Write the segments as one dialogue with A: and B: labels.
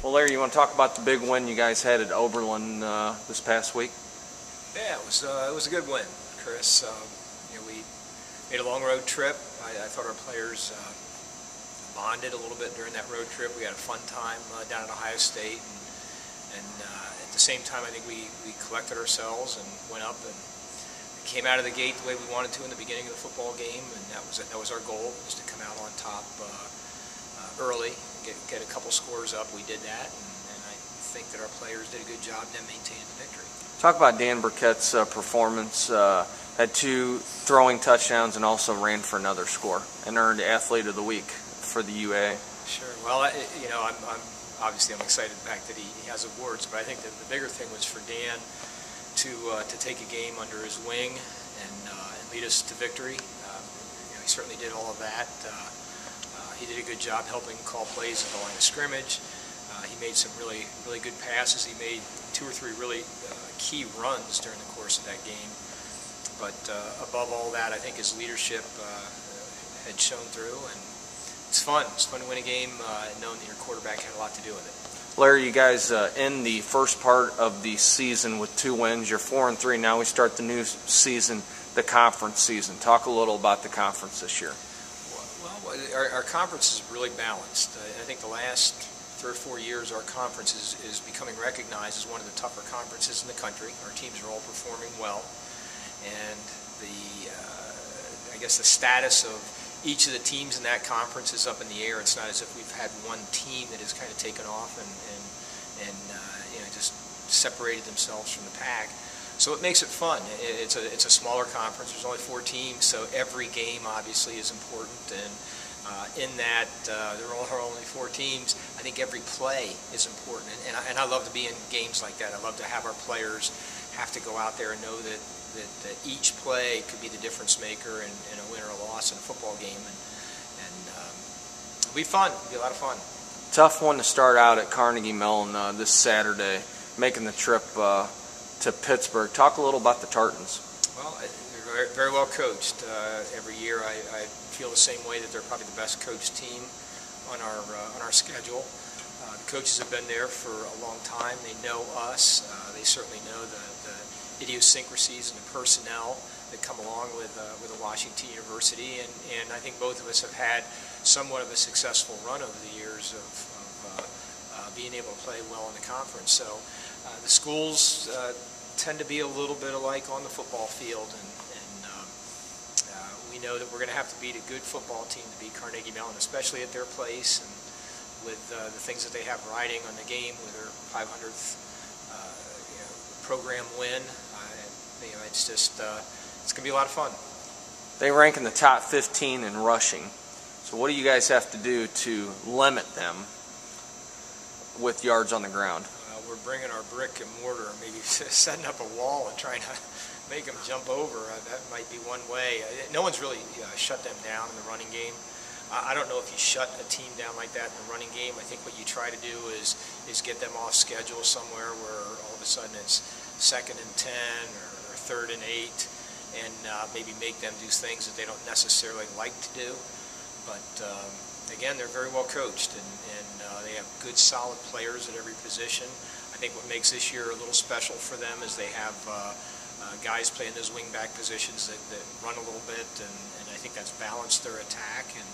A: Well, Larry, you want to talk about the big win you guys had at Oberlin this past week?
B: Yeah, it was a good win, Chris. We made a long road trip. I thought our players bonded a little bit during that road trip. We had a fun time down at Ohio State, and at the same time, I think we collected ourselves and went up and came out of the gate the way we wanted to in the beginning of the football game, and that was our goal, was to come out on top early, get a couple scores up. We did that, and I think that our players did a good job then maintaining the victory.
A: Talk about Dan Burkett's performance. Had 2 throwing touchdowns and also ran for another score and earned Athlete of the Week for the UA.
B: Sure. Well, I'm obviously excited the fact that he has awards, but I think that the bigger thing was for Dan to take a game under his wing and lead us to victory. He certainly did all of that. He did a good job helping call plays at the line of scrimmage. He made some really good passes. He made 2 or 3 really key runs during the course of that game. But above all that, I think his leadership had shown through, and it's fun. It's fun to win a game knowing that your quarterback had a lot to do with it.
A: Larry, you guys end the first part of the season with 2 wins. You're 4-3 now. We start the new season, the conference season. Talk a little about the conference this year.
B: Well, our conference is really balanced. I think the last 3 or 4 years, our conference is becoming recognized as one of the tougher conferences in the country. Our teams are all performing well, and I guess the status of each of the teams in that conference is up in the air. It's not as if we've had one team that has kind of taken off and just separated themselves from the pack. So it makes it fun. It's a smaller conference. There's only 4 teams, so every game obviously is important. And in that there are only 4 teams, I think every play is important. And I love to be in games like that. I love to have our players have to go out there and know that each play could be the difference maker in a win or a loss in a football game. And it'll be fun. It'll be a lot of fun.
A: Tough one to start out at Carnegie Mellon this Saturday, making the trip to Pittsburgh. Talk a little about the Tartans.
B: Well, they're very well coached. Every year I feel the same way that they're probably the best coached team on our schedule. The coaches have been there for a long time. They know us. They certainly know the idiosyncrasies and the personnel that come along with a Washington University, and I think both of us have had somewhat of a successful run over the years of being able to play well in the conference. So the schools tend to be a little bit alike on the football field, and we know that we're going to have to beat a good football team to beat Carnegie Mellon, especially at their place, and with the things that they have riding on the game with their 500th program win. It's just it's going to be a lot of fun.
A: They rank in the top 15 in rushing. So what do you guys have to do to limit them with yards on the ground?
B: We're bringing our brick and mortar, maybe setting up a wall and trying to make them jump over. That might be one way. No one's really shut them down in the running game. I don't know if you shut a team down like that in the running game. I think what you try to do is get them off schedule somewhere where all of a sudden it's 2nd and 10 or 3rd and 8, and maybe make them do things that they don't necessarily like to do. But again, they're very well coached, and they have good, solid players at every position. I think what makes this year a little special for them is they have guys playing those wing-back positions that run a little bit, and I think that's balanced their attack, and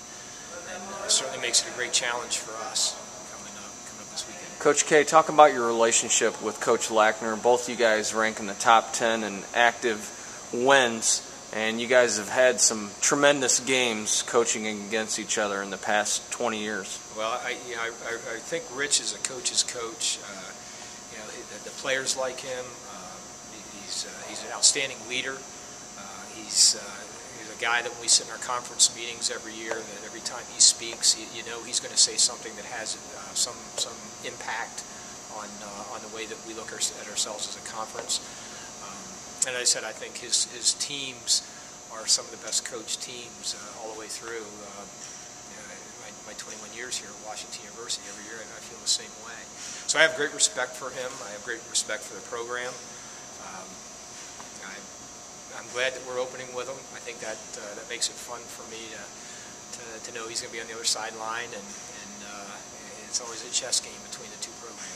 B: certainly makes it a great challenge for us coming up this weekend.
A: Coach K, talk about your relationship with Coach Lackner. Both you guys rank in the top 10 in active wins, and you guys have had some tremendous games coaching against each other in the past 20 years.
B: Well, I think Rich is a coach's coach. The players like him. He's an outstanding leader. He's a guy that when we sit in our conference meetings every year, that every time he speaks, you know he's going to say something that has some impact on the way that we look at ourselves as a conference. And as I said, I think his teams are some of the best coached teams all the way through. My 21 years here at Washington University, every year I feel the same way. So I have great respect for him. I have great respect for the program. I'm glad that we're opening with him. I think that makes it fun for me to know he's going to be on the other sideline, and It's always a chess game between the two programs.